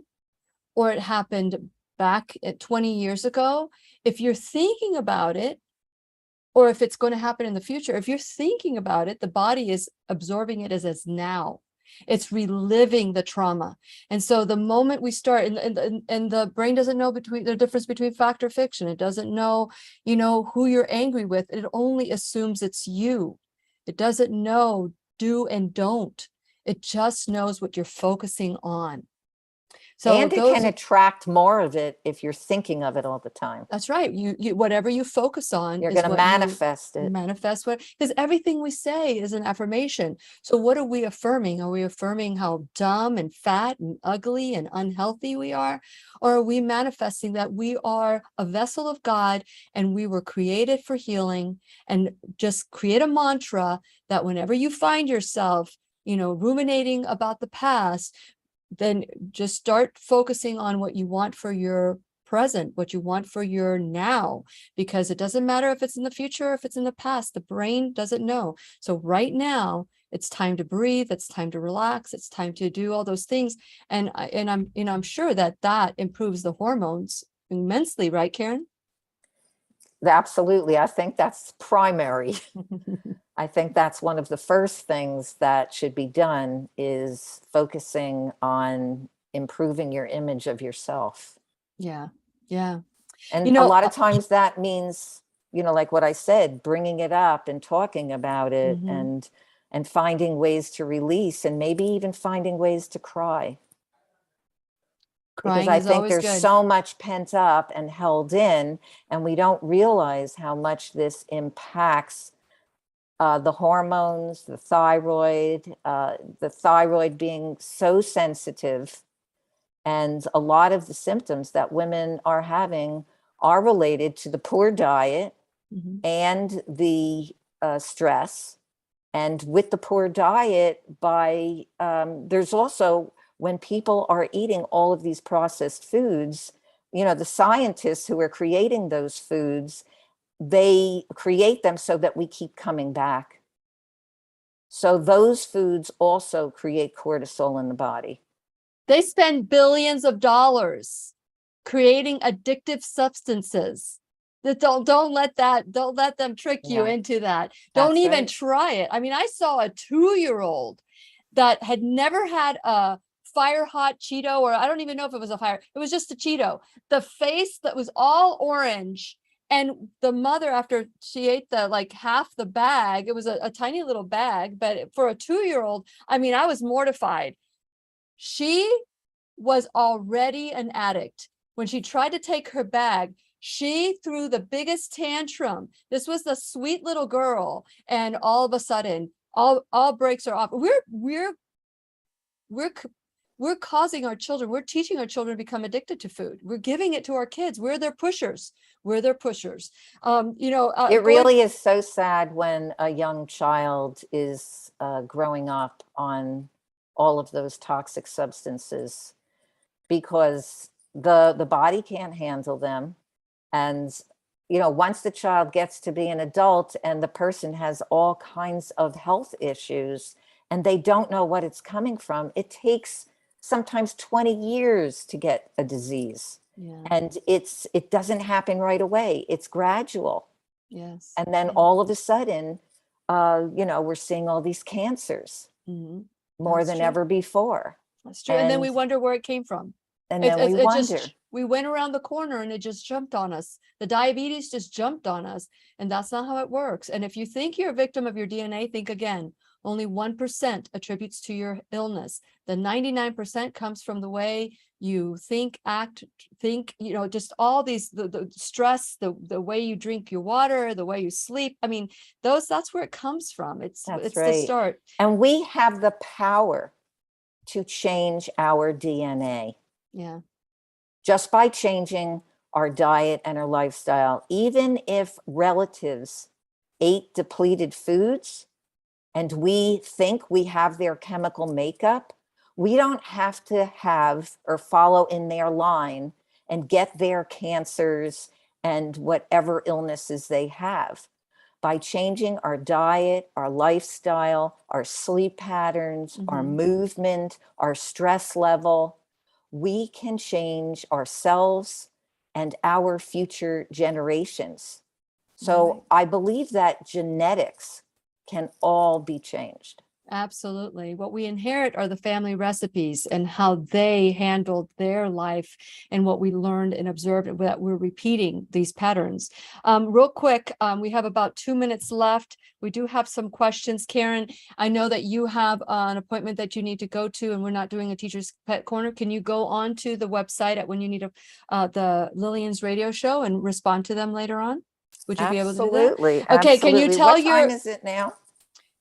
or it happened back at 20 years ago. If you're thinking about it, or if it's going to happen in the future, if you're thinking about it, the body is absorbing it as now. It's reliving the trauma. And so the moment we start, and the brain doesn't know the difference between fact or fiction. It doesn't know, who you're angry with. It only assumes it's you. It doesn't know do and don't. It just knows what you're focusing on. So and it can attract more of it if you're thinking of it all the time. That's right. You whatever you focus on, you're going to manifest it. Manifest what, because everything we say is an affirmation. So what are we affirming? Are we affirming how dumb and fat and ugly and unhealthy we are? Or are we manifesting that we are a vessel of God and we were created for healing? And just create a mantra that whenever you find yourself, ruminating about the past, then just start focusing on what you want for your present, what you want for your now, because it doesn't matter if it's in the future or if it's in the past. The brain doesn't know. So right now, it's time to breathe. It's time to relax. It's time to do all those things. And I'm sure that improves the hormones immensely, right, Karen? Absolutely. I think that's primary. I think that's one of the first things that should be done, is focusing on improving your image of yourself. Yeah. Yeah. And a lot of times that means, like what I said, bringing it up and talking about it, and finding ways to release, and maybe even finding ways to cry. Crying because I is think always there's good. so much pent up and held in, and we don't realize how much this impacts the hormones, the thyroid being so sensitive. And a lot of the symptoms that women are having are related to the poor diet and the stress, and with the poor diet, there's also, when people are eating all of these processed foods, the scientists who are creating those foods, they create them so that we keep coming back. So those foods also create cortisol in the body. They spend billions of dollars creating addictive substances. That don't let them trick you into that. Don't That's even right. try it. I mean, I saw a 2-year-old that had never had a fire hot Cheeto, or I don't even know if it was it was just a Cheeto. The face that was all orange, and the mother, after she ate half the bag, it was a tiny little bag, but for a 2-year-old, I mean, I was mortified. She was already an addict. When she tried to take her bag, she threw the biggest tantrum. This was the sweet little girl, and all of a sudden, all brakes are off. We're causing our children, we're teaching our children to become addicted to food. We're giving it to our kids. We're their pushers. It really is so sad when a young child is growing up on all of those toxic substances, because the body can't handle them. And, once the child gets to be an adult and the person has all kinds of health issues and they don't know what it's coming from, it takes sometimes 20 years to get a disease. Yeah. And it doesn't happen right away. It's gradual. Yes. And then all of a sudden, we're seeing all these cancers more That's than true. ever before. That's true. And then we wonder where it came from. And then we wonder. We went around the corner and it just jumped on us. The diabetes just jumped on us, and that's not how it works. And if you think you're a victim of your DNA, think again. Only 1% attributes to your illness. The 99% comes from the way you think, act, just all these, the stress, the way you drink your water, the way you sleep. I mean, that's where it comes from. It's right. the start. And we have the power to change our DNA. Yeah. Just by changing our diet and our lifestyle. Even if relatives ate depleted foods and we think we have their chemical makeup, we don't have to have or follow in their line and get their cancers and whatever illnesses they have. By changing our diet, our lifestyle, our sleep patterns, our movement, our stress level, we can change ourselves and our future generations. So I believe that genetics can all be changed. Absolutely. What we inherit are the family recipes and how they handled their life, and what we learned and observed, that we're repeating these patterns. Real quick, we have about 2 minutes left. We do have some questions. Karen, I know that you have an appointment that you need to go to, and we're not doing a Teacher's Pet Corner. Can you go on to the website at When You Need the Lillian's radio show and respond to them later on? Would you be able to do that? Absolutely. Okay, can you tell what time is it now?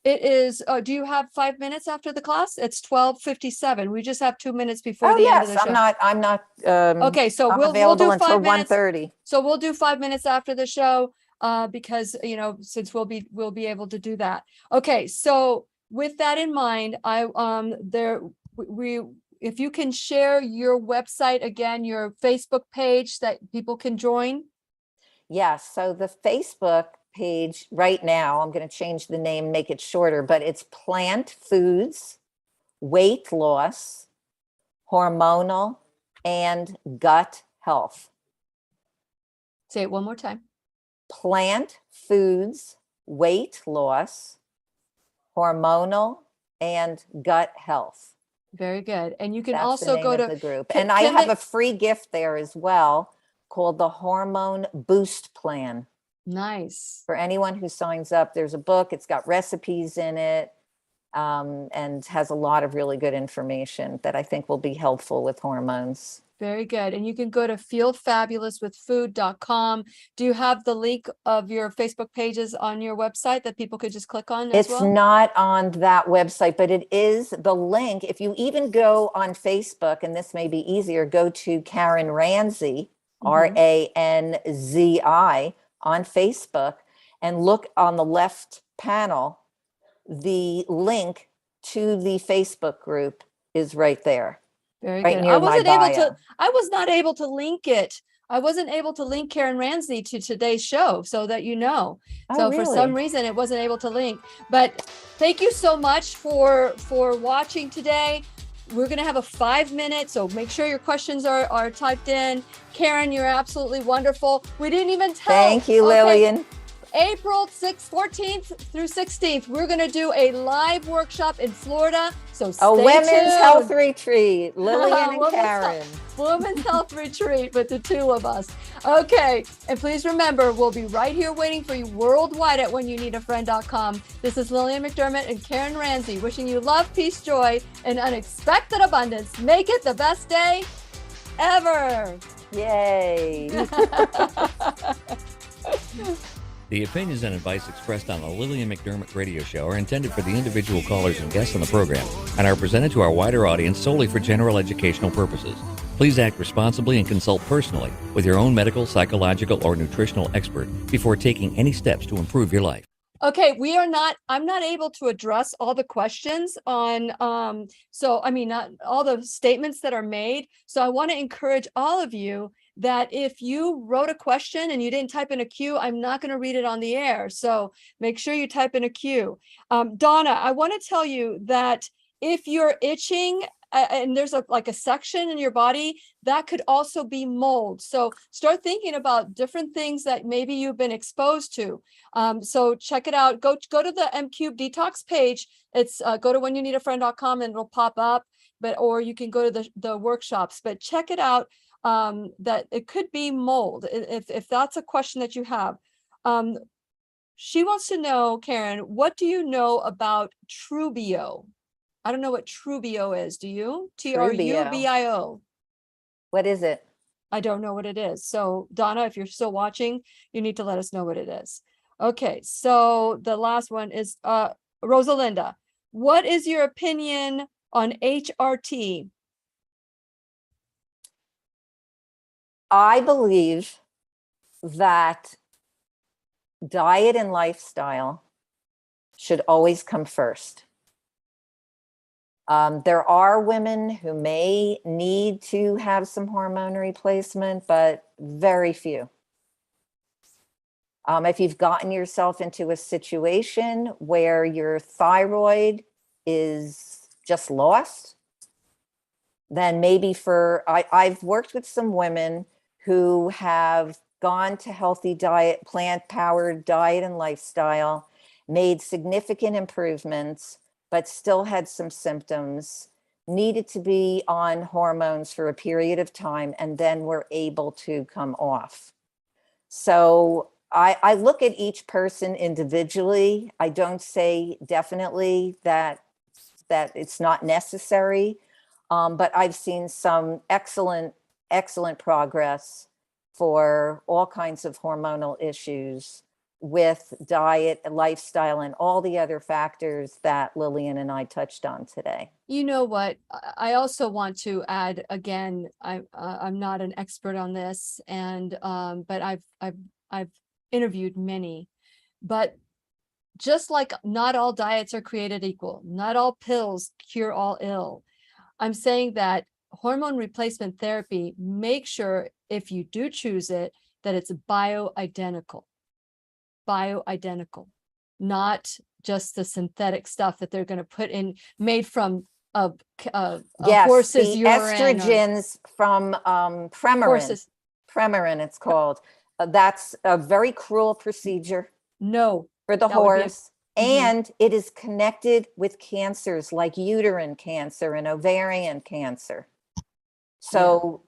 It is, do you have 5 minutes after the class? It's 12:57. We just have 2 minutes before the end of the show. I'm not Okay, so I'm we'll available do until 5 minutes. 1:30. So we'll do 5 minutes after the show, because, since we'll be able to do that. Okay, so with that in mind, if you can share your website again, your Facebook page that people can join. Yes, so the Facebook page right now, I'm going to change the name, make it shorter, but it's Plant Foods, Weight Loss, Hormonal, and Gut Health. Say it one more time. Plant Foods, Weight Loss, Hormonal, and Gut Health. Very good. And you can That's also the name go of to the group. And I have a free gift there as well called the Hormone Boost Plan. Nice. For anyone who signs up, there's a book, it's got recipes in it, and has a lot of really good information that I think will be helpful with hormones. Very good. And you can go to feelfabulouswithfood.com. Do you have the link of your Facebook pages on your website that people could just click on as well? It's not on that website, but it is the link. If you even go on Facebook, and this may be easier, go to Karen Ranzi, Ranzi, on Facebook, and look on the left panel, the link to the Facebook group is right there. Very Right good. near my bio. I was not able to link it. I wasn't able to link Karen Ranzi to today's show, so that you know. Oh, So for some really? reason it wasn't able to link. But thank you so much for watching today. We're going to have a 5-minute, so make sure your questions are typed in. Karen, you're absolutely wonderful. We didn't even tell. Thank you, Okay, Lillian. April 14th through 16th, we're going to do a live workshop in Florida. So stay A women's tuned. health retreat, Lillian and Women's Karen. Women's health retreat with the two of us. Okay. And please remember, we'll be right here waiting for you worldwide at whenyouneedafriend.com. This is Lillian McDermott and Karen Ranzi wishing you love, peace, joy, and unexpected abundance. Make it the best day ever. Yay. The opinions and advice expressed on the Lillian McDermott radio show are intended for the individual callers and guests on the program and are presented to our wider audience solely for general educational purposes. Please act responsibly and consult personally with your own medical, psychological, or nutritional expert before taking any steps to improve your life. Okay, I'm not able to address all the questions on, not all the statements that are made. So I want to encourage all of you that if you wrote a question and you didn't type in a Q, I'm not going to read it on the air. So make sure you type in a Q. Donna, I want to tell you that if you're itching and there's a section in your body, that could also be mold. So start thinking about different things that maybe you've been exposed to. So check it out. Go to the M-Cube Detox page. It's go to whenyouneedafriend.com and it'll pop up. Or you can go to the workshops. But check it out. That it could be mold, if that's a question that you have. She wants to know, Karen, what do you know about Trubio? I don't know what Trubio is. Do you? Trubio. What is it? I don't know what it is. So Donna, if you're still watching, you need to let us know what it is. Okay, so the last one is Rosalinda. What is your opinion on HRT? I believe that diet and lifestyle should always come first. There are women who may need to have some hormone replacement, but very few. If you've gotten yourself into a situation where your thyroid is just lost, then maybe I've worked with some women who have gone to healthy diet, plant-powered diet and lifestyle, made significant improvements, but still had some symptoms, needed to be on hormones for a period of time, and then were able to come off. So I look at each person individually. I don't say definitely that it's not necessary, but I've seen some excellent progress for all kinds of hormonal issues with diet, lifestyle, and all the other factors that Lillian and I touched on today. You know what? I also want to add again. I'm not an expert on this, and but I've interviewed many. But just like not all diets are created equal, not all pills cure all ill. I'm saying that hormone replacement therapy, make sure if you do choose it, that it's bioidentical, not just the synthetic stuff that they're going to put in, made from a horse's the urine. Estrogens from Premarin. Horses. Premarin, it's called. That's a very cruel procedure. No. For the horse. Mhm. And it is connected with cancers like uterine cancer and ovarian cancer. So,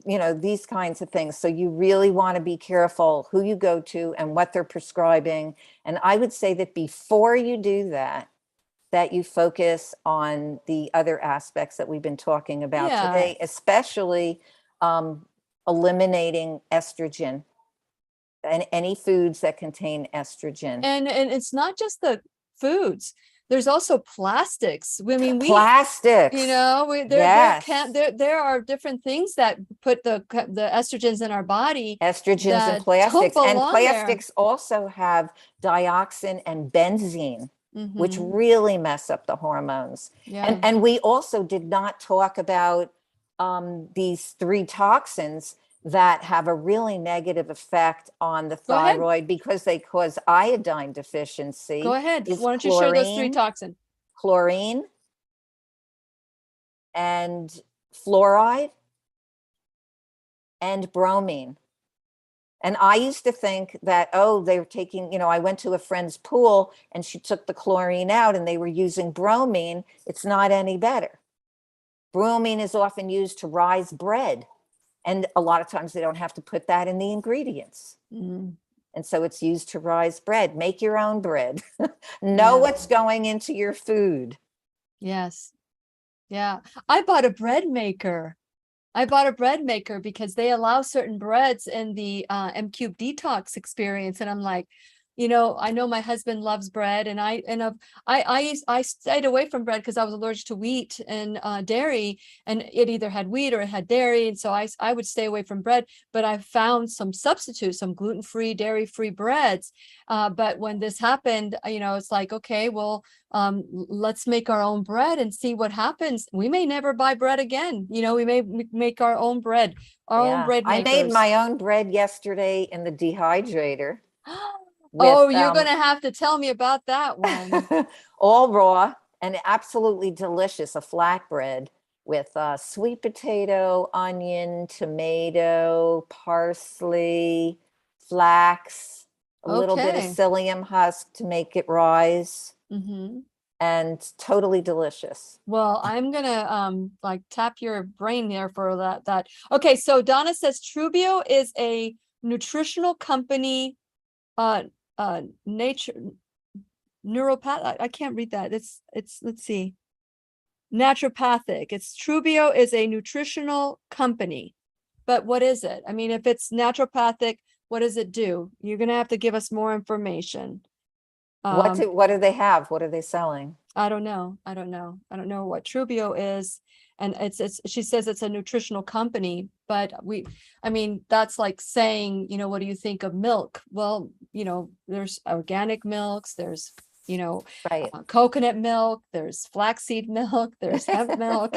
these kinds of things. So you really want to be careful who you go to and what they're prescribing. And I would say that before you do that you focus on the other aspects that we've been talking about today, especially eliminating estrogen and any foods that contain estrogen. And it's not just the foods. there's also plastics. I mean, Plastics. There Yes. there are different things that put the estrogens in our body Estrogens and that don't plastics. And belong there. plastics also have dioxin and benzene, which Mhm. really mess up the hormones. Yeah. And we also did not talk about these 3 toxins that have a really negative effect on the Go ahead. thyroid because they cause iodine deficiency. Go ahead. Is Why don't you share those 3 toxins? chlorine, and fluoride, and bromine. And I used to think that, oh, they were taking, I went to a friend's pool and she took the chlorine out and they were using bromine. It's not any better. Bromine is often used to rise bread. And a lot of times they don't have to put that in the ingredients. Mm. And so it's used to rise bread. Make your own bread. Know what's going into your food. Yes. Yeah. I bought a bread maker. Because they allow certain breads in the M Cube detox experience. And I'm like, I know my husband loves bread, and I stayed away from bread because I was allergic to wheat and dairy, and it either had wheat or it had dairy. And so I would stay away from bread, but I found some substitutes, some gluten-free, dairy-free breads. But when this happened, it's like, okay, well, let's make our own bread and see what happens. We may never buy bread again. We may make our own bread, own bread I makers. made my own bread yesterday in the dehydrator. Oh, you're going to have to tell me about that one. All raw and absolutely delicious. A flatbread with sweet potato, onion, tomato, parsley, flax, a little bit of Okay. psyllium husk to make it rise. Mm-hmm. And totally delicious. Well, I'm gonna tap your brain there for that. Okay, so Donna says Trubio is a nutritional company, nature neuropath. I can't read that. It's let's see. Naturopathic. It's Trubio is a nutritional company. But what is it? I mean, if it's naturopathic, what does it do? You're gonna have to give us more information. What do they have? What are they selling? I don't know. I don't know what Trubio is. And she says it's a nutritional company, but that's like saying, what do you think of milk? Well, there's organic milks, there's, Right. coconut milk, there's flaxseed milk, there's hemp milk.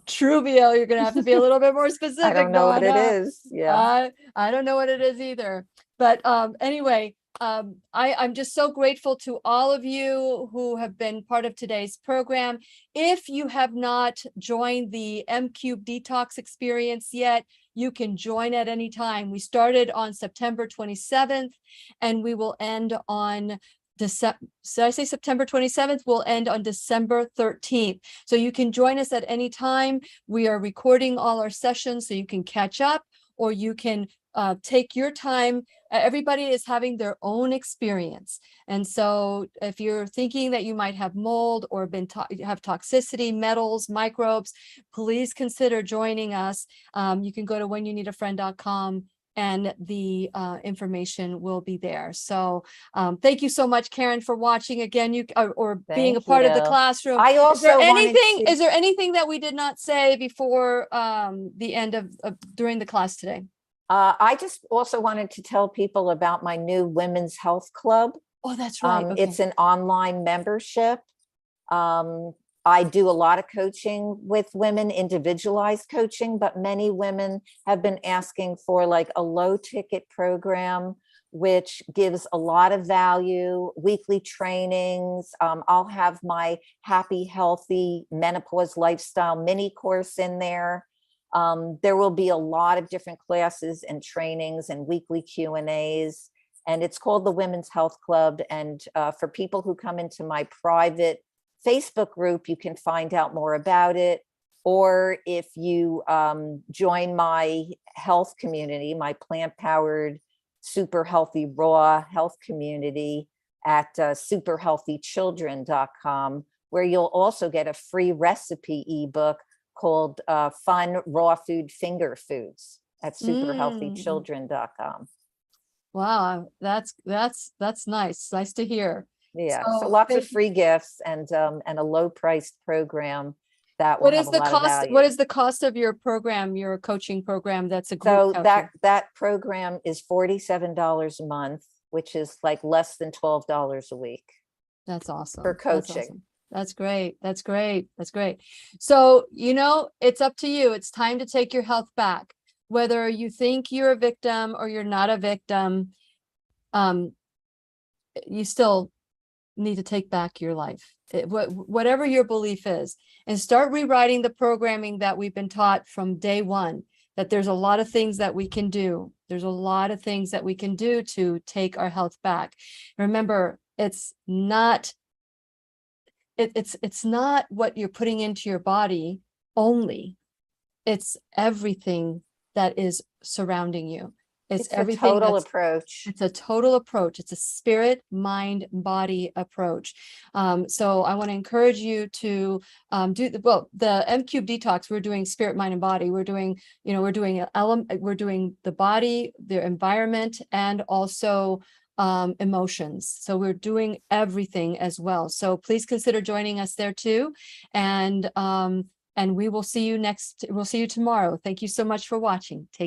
Trubio, you're going to have to be a little bit more specific. I don't know what it is. Yeah. I don't know what it is either. But anyway, I'm just so grateful to all of you who have been part of today's program. If you have not joined the M Cube Detox experience yet, you can join at any time. We started on September 27th and we will end on December. Did I say September 27th? We'll end on December 13th. So you can join us at any time. We are recording all our sessions so you can catch up, or you can take your time. Everybody is having their own experience. And so if you're thinking that you might have mold or have toxicity, metals, microbes, please consider joining us. You can go to whenyouneedafriend.com and the information will be there. So thank you so much, Karen, for watching again, or being a part of the classroom. I also is there anything that we did not say before the end of during the class today? I just also wanted to tell people about my new Women's Health Club. Oh, that's right. Okay. It's an online membership. I do a lot of coaching with women, individualized coaching, but many women have been asking for like a low ticket program, which gives a lot of value, weekly trainings. I'll have my Happy, Healthy Menopause Lifestyle mini course in there. There will be a lot of different classes and trainings and weekly Q&As, and it's called the Women's Health Club. And for people who come into my private Facebook group, you can find out more about it. Or if you join my health community, my plant-powered, super healthy, raw health community at superhealthychildren.com, where you'll also get a free recipe ebook called Fun Raw Food Finger Foods at superhealthychildren.com. Wow, that's nice. Nice to hear. Yeah, so So lots of thank- free gifts and a low priced program that will what have is a the lot of cost? value. What is the cost of your program, your coaching program? That's a group So coaching. that program is $47 a month, which is like less than $12 a week That's awesome. for That's coaching. awesome. That's great. That's great. That's great. So, you know, it's up to you. It's time to take your health back. Whether you think you're a victim or you're not a victim, you still need to take back your life. Whatever your belief is, and start rewriting the programming that we've been taught from day one, that there's a lot of things that we can do. There's a lot of things that we can do to take our health back. Remember, it's not what you're putting into your body only. It's everything that is surrounding you. It's a everything total that's approach. It's a total approach. It's a spirit, mind, body approach. So I want to encourage you to the M Cube detox. We're doing spirit, mind, and body. We're doing, we're doing the body, the environment, and also emotions. So we're doing everything as well. So please consider joining us there too. And we will see you we'll see you tomorrow. Thank you so much for watching. Take